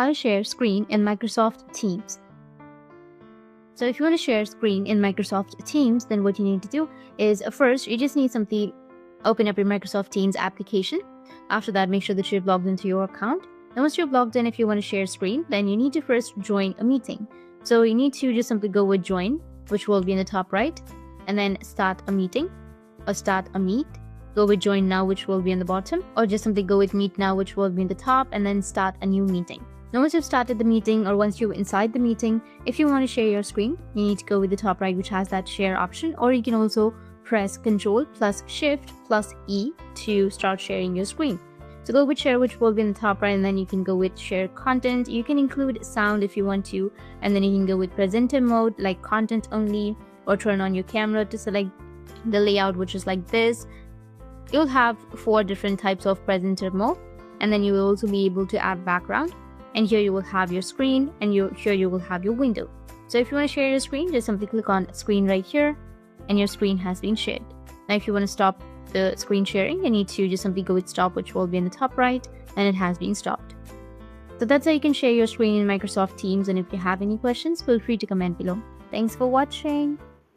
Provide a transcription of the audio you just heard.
how to share screen in Microsoft Teams. So if you want to share screen in Microsoft Teams, then what you need to do is first, you just need something, open up your Microsoft Teams application. After that, make sure that you've logged into your account. And once you've logged in, if you want to share screen, then you need to first join a meeting. So you need to just simply go with join, which will be in the top right, and then start a meeting or start a meet. Go with join now, which will be in the bottom, or just simply go with meet now, which will be in the top, and then start a new meeting. Now, once you've started the meeting or once you're inside the meeting, if you want to share your screen, you need to go with the top right, which has that share option, or you can also press Ctrl plus Shift plus E to start sharing your screen. So go with share, which will be in the top right, and then you can go with share content. You can include sound if you want to, and then you can go with presenter mode, like content only, or turn on your camera to select the layout, which is like this. You'll have 4 different types of presenter mode, and then you will also be able to add background. And here you will have your screen, and here you will have your window. So if you want to share your screen, just simply click on screen right here, and your screen has been shared. Now if you want to stop the screen sharing, you need to just simply go with stop, which will be in the top right, and it has been stopped. So that's how you can share your screen in Microsoft Teams, and if you have any questions, feel free to comment below. Thanks for watching.